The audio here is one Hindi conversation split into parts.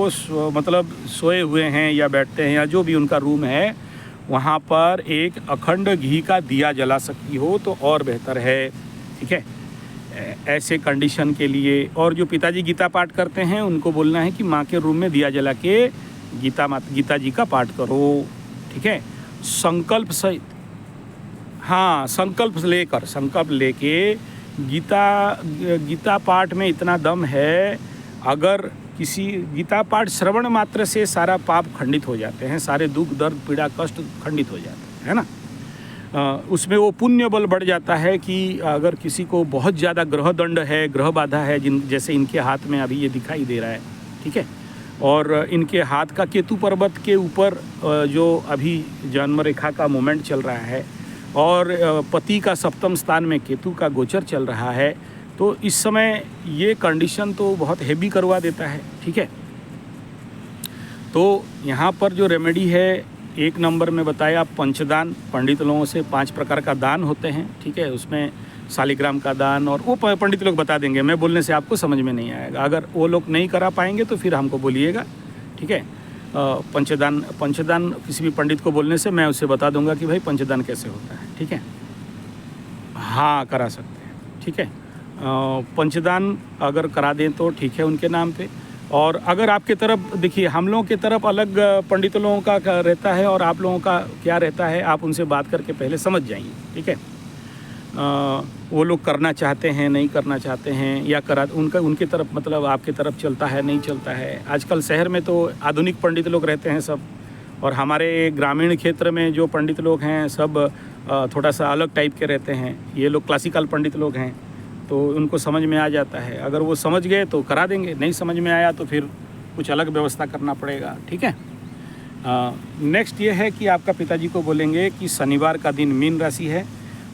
वो मतलब सोए हुए हैं या बैठते हैं या जो भी उनका रूम है, वहाँ पर एक अखंड घी का दिया जला सकती हो तो और बेहतर है। ठीक है, ऐसे कंडीशन के लिए। और जो पिताजी गीता पाठ करते हैं उनको बोलना है कि माँ के रूम में दिया जला के गीता जी का पाठ करो। ठीक है, संकल्प सहित, हाँ संकल्प लेके गीता पाठ में इतना दम है, अगर किसी गीता पाठ श्रवण मात्र से सारा पाप खंडित हो जाते हैं, सारे दुख दर्द पीड़ा कष्ट खंडित हो जाते हैं, है ना। उसमें वो पुण्य बल बढ़ जाता है कि अगर किसी को बहुत ज़्यादा ग्रह दंड है, ग्रह बाधा है, जैसे इनके हाथ में अभी ये दिखाई दे रहा है, ठीक है, और इनके हाथ का केतु पर्वत के ऊपर जो अभी जन्म रेखा का मोमेंट चल रहा है और पति का सप्तम स्थान में केतु का गोचर चल रहा है, तो इस समय ये कंडीशन तो बहुत हेवी करवा देता है। ठीक है, तो यहाँ पर जो रेमेडी है, एक नंबर में बताया पंचदान। पंडित लोगों से 5 प्रकार का दान होते हैं। ठीक है, उसमें शालिग्राम का दान, और वो पंडित लोग बता देंगे, मैं बोलने से आपको समझ में नहीं आएगा। अगर वो लोग नहीं करा पाएंगे तो फिर हमको बोलिएगा। ठीक है, पंचदान किसी भी पंडित को बोलने से मैं उसे बता दूंगा कि भाई पंचदान कैसे होता है। ठीक है, हाँ करा सकते हैं। ठीक है, पंचदान अगर करा दें तो ठीक है उनके नाम पे। और अगर आपके तरफ, देखिए हम लोगों की तरफ अलग पंडित लोगों का रहता है और आप लोगों का क्या रहता है, आप उनसे बात करके पहले समझ जाइए। ठीक है, वो लोग करना चाहते हैं, नहीं करना चाहते हैं, या उनके तरफ मतलब आपके तरफ चलता है, नहीं चलता है। आजकल शहर में तो आधुनिक पंडित लोग रहते हैं सब, और हमारे ग्रामीण क्षेत्र में जो पंडित लोग हैं सब थोड़ा सा अलग टाइप के रहते हैं। ये लोग क्लासिकल पंडित लोग हैं, तो उनको समझ में आ जाता है। अगर वो समझ गए तो करा देंगे, नहीं समझ में आया तो फिर कुछ अलग व्यवस्था करना पड़ेगा। ठीक है, नेक्स्ट ये है कि आपका पिताजी को बोलेंगे कि शनिवार का दिन मीन राशि है,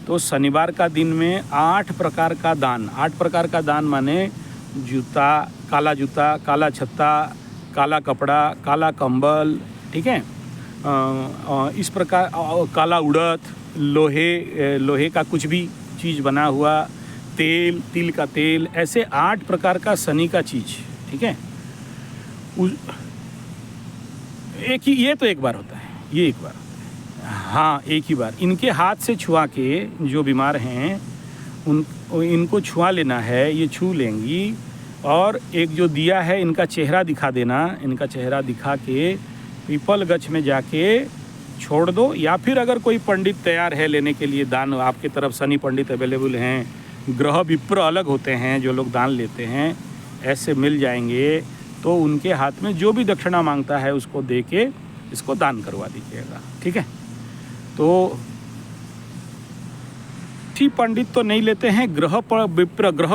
तो शनिवार का दिन में 8 प्रकार का दान। 8 प्रकार का दान माने जूता, काला छत्ता, काला कपड़ा, काला कंबल, ठीक है, इस प्रकार काला उड़द, लोहे का कुछ भी चीज़ बना हुआ, तिल का तेल, ऐसे 8 प्रकार का शनि का चीज़। ठीक है, ये तो एक बार होता है, ये एक बार होता है, हाँ एक ही बार। इनके हाथ से छुआ के जो बीमार हैं इनको छुआ लेना है, ये छू लेंगी। और एक जो दिया है इनका चेहरा दिखा देना, इनका चेहरा दिखा के पीपल गछ में जाके छोड़ दो, या फिर अगर कोई पंडित तैयार है लेने के लिए दान, आपके तरफ शनि पंडित अवेलेबल हैं, ग्रह विप्र अलग होते हैं जो लोग दान लेते हैं, ऐसे मिल जाएंगे, तो उनके हाथ में जो भी दक्षिणा मांगता है उसको दे के इसको दान करवा दीजिएगा। ठीक है, तो ठीक पंडित तो नहीं लेते हैं, ग्रह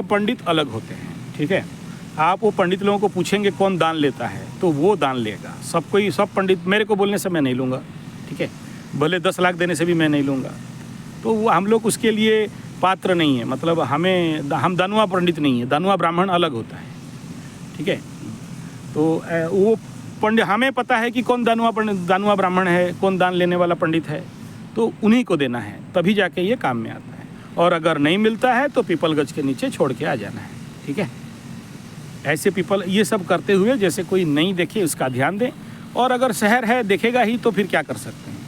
पंडित अलग होते हैं। ठीक है, आप वो पंडित लोगों को पूछेंगे कौन दान लेता है तो वो दान लेगा। सब पंडित मेरे को बोलने से मैं नहीं लूँगा। ठीक है, भले 10 लाख देने से भी मैं नहीं लूँगा, तो वो हम लोग उसके लिए पात्र नहीं है। मतलब हम दानुआ पंडित नहीं है, दानुआ ब्राह्मण अलग होता है। ठीक है, तो वो पंडित, हमें पता है कि कौन दानुआ ब्राह्मण है, कौन दान लेने वाला पंडित है, तो उन्हीं को देना है, तभी जाके ये काम में आता है। और अगर नहीं मिलता है तो पीपल गछ के नीचे छोड़ के आ जाना है। ठीक है, ऐसे ये सब करते हुए जैसे कोई नहीं देखे उसका ध्यान दें। और अगर शहर है देखेगा ही तो फिर क्या कर सकते हैं,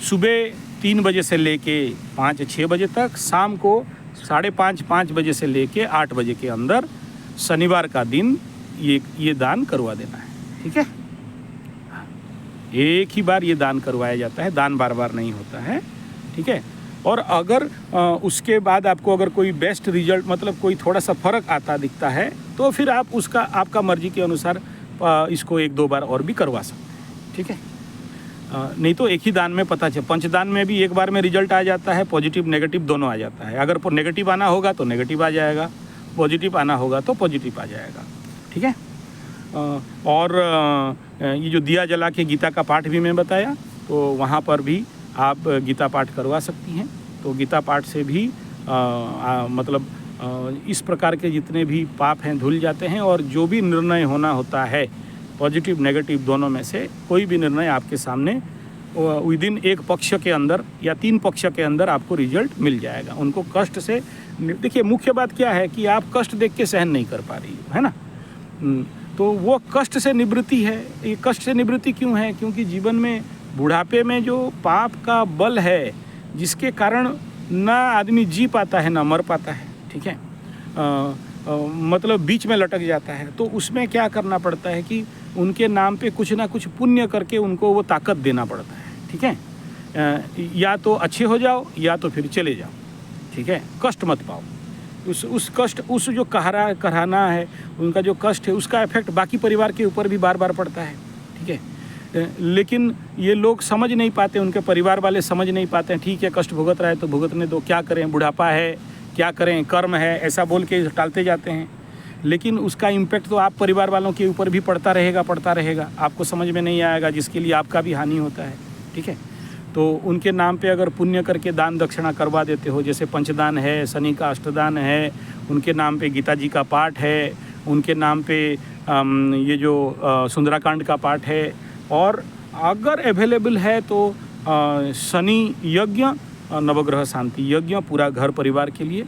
सुबह 3 बजे से लेके 5-6 बजे तक, शाम को 5:30 बजे से लेके 8 बजे के अंदर शनिवार का दिन ये दान करवा देना है। ठीक है, एक ही बार ये दान करवाया जाता है, दान बार बार नहीं होता है। ठीक है, और अगर उसके बाद आपको अगर कोई बेस्ट रिजल्ट, मतलब कोई थोड़ा सा फ़र्क आता दिखता है, तो फिर आप आपका मर्जी के अनुसार इसको 1-2 बार और भी करवा सकते हैं। ठीक है, नहीं तो एक ही दान में पता चल, पंचदान में भी एक बार में रिजल्ट आ जाता है, पॉजिटिव नेगेटिव दोनों आ जाता है। अगर नेगेटिव आना होगा तो नेगेटिव आ जाएगा, पॉजिटिव आना होगा तो पॉजिटिव आ जाएगा। ठीक है, और ये जो दिया जला के गीता का पाठ भी मैं बताया, तो वहाँ पर भी आप गीता पाठ करवा सकती हैं। तो गीता पाठ से भी इस प्रकार के जितने भी पाप हैं धुल जाते हैं, और जो भी निर्णय होना होता है, पॉजिटिव नेगेटिव दोनों में से कोई भी निर्णय आपके सामने विदिन 1 पक्ष के अंदर या 3 पक्ष के अंदर आपको रिजल्ट मिल जाएगा। उनको कष्ट से, देखिए मुख्य बात क्या है कि आप कष्ट देख के सहन नहीं कर पा रही हो, है ना। तो वो कष्ट से निवृत्ति है। ये कष्ट से निवृत्ति क्यों है? क्योंकि जीवन में बुढ़ापे में जो पाप का बल है, जिसके कारण ना आदमी जी पाता है ना मर पाता है, ठीक है, मतलब बीच में लटक जाता है, तो उसमें क्या करना पड़ता है कि उनके नाम पे कुछ ना कुछ पुण्य करके उनको वो ताकत देना पड़ता है, ठीक है। या तो अच्छे हो जाओ या तो फिर चले जाओ, ठीक है, कष्ट मत पाओ। उस कष्ट, उस जो कराना है, उनका जो कष्ट है, उसका इफेक्ट बाकी परिवार के ऊपर भी बार बार पड़ता है, ठीक है। लेकिन ये लोग समझ नहीं पाते, उनके परिवार वाले समझ नहीं पाते हैं। ठीक है, कष्ट भुगत रहा है तो भुगतने दो, क्या करें, बुढ़ापा है, क्या करें, कर्म है, ऐसा बोल के टालते जाते हैं। लेकिन उसका इम्पैक्ट तो आप परिवार वालों के ऊपर भी पड़ता रहेगा, आपको समझ में नहीं आएगा, जिसके लिए आपका भी हानि होता है, ठीक है। तो उनके नाम पे अगर पुण्य करके दान दक्षिणा करवा देते हो, जैसे पंचदान है, शनि का अष्टदान है, उनके नाम पे गीता जी का पाठ है, उनके नाम पे ये जो सुंदराकांड का पाठ है, और अगर अवेलेबल है तो शनि यज्ञ, नवग्रह शांति यज्ञ पूरा घर परिवार के लिए।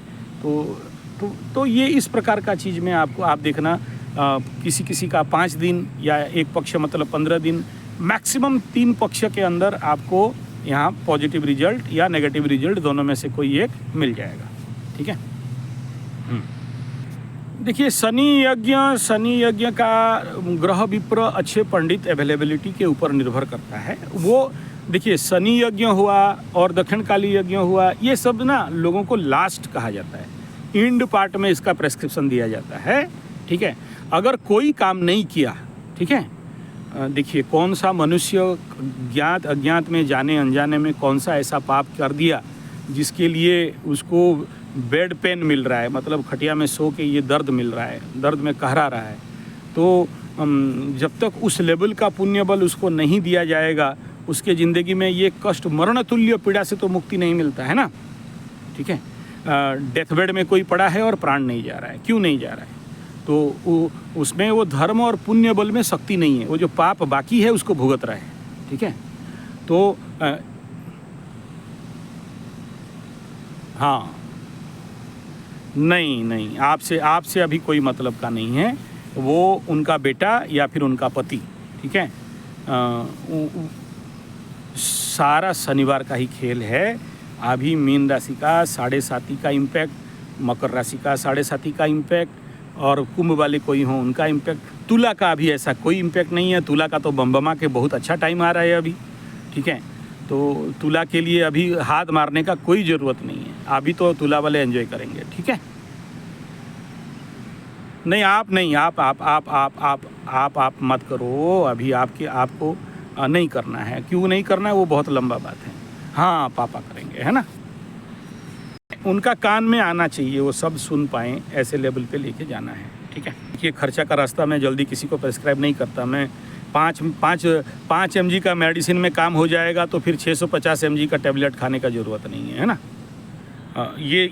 तो ये इस प्रकार का चीज़ में आप देखना, किसी का 5 दिन या एक पक्ष मतलब 15 दिन, मैक्सिमम 3 पक्ष के अंदर आपको यहाँ पॉजिटिव रिजल्ट या नेगेटिव रिजल्ट दोनों में से कोई एक मिल जाएगा, ठीक है। देखिए, शनि यज्ञ का ग्रह विप्र अच्छे पंडित अवेलेबिलिटी के ऊपर निर्भर करता है। वो देखिए, शनि यज्ञ हुआ और दक्षिणकाली यज्ञ हुआ, ये सब ना लोगों को लास्ट कहा जाता है, एंड पार्ट में इसका प्रेस्क्रिप्शन दिया जाता है, ठीक है। अगर कोई काम नहीं किया, ठीक है, देखिए कौन सा मनुष्य ज्ञात अज्ञात में, जाने अनजाने में कौन सा ऐसा पाप कर दिया जिसके लिए उसको बेड पेन मिल रहा है, मतलब खटिया में सो के ये दर्द मिल रहा है, दर्द में कहरा रहा है। तो जब तक उस लेवल का पुण्य बल उसको नहीं दिया जाएगा, उसके ज़िंदगी में ये कष्ट, मरण तुल्य पीड़ा से तो मुक्ति नहीं मिलता है ना, ठीक है। डेथ बेड में कोई पड़ा है और प्राण नहीं जा रहा है, क्यों नहीं जा रहा है? तो उसमें वो धर्म और पुण्य बल में शक्ति नहीं है, वो जो पाप बाकी है उसको भुगत रहा है, ठीक है। तो हाँ, नहीं, आपसे अभी कोई मतलब का नहीं है, वो उनका बेटा या फिर उनका पति, ठीक है। सारा शनिवार का ही खेल है। अभी मीन राशि का 7.5 का इम्पैक्ट, मकर राशि का 7.5 का इम्पैक्ट, और कुंभ वाले कोई हो उनका इम्पैक्ट। तुला का अभी ऐसा कोई इम्पैक्ट नहीं है। तुला का तो बमबमा के बहुत अच्छा टाइम आ रहा है अभी, ठीक है। तो तुला के लिए अभी हाथ मारने का कोई ज़रूरत नहीं है, अभी तो तुला वाले एंजॉय करेंगे, ठीक है। नहीं, आप मत करो अभी, आपको नहीं करना है। क्यों नहीं करना है वो बहुत लंबा बात है। हाँ, पापा करेंगे, है ना। उनका कान में आना चाहिए, वो सब सुन पाएँ, ऐसे लेवल पे लेके जाना है, ठीक है। ये खर्चा का रास्ता मैं जल्दी किसी को प्रेस्क्राइब नहीं करता। मैं 5 mg का मेडिसिन में काम हो जाएगा तो फिर 650 mg का टेबलेट खाने का ज़रूरत नहीं है, है ना। ये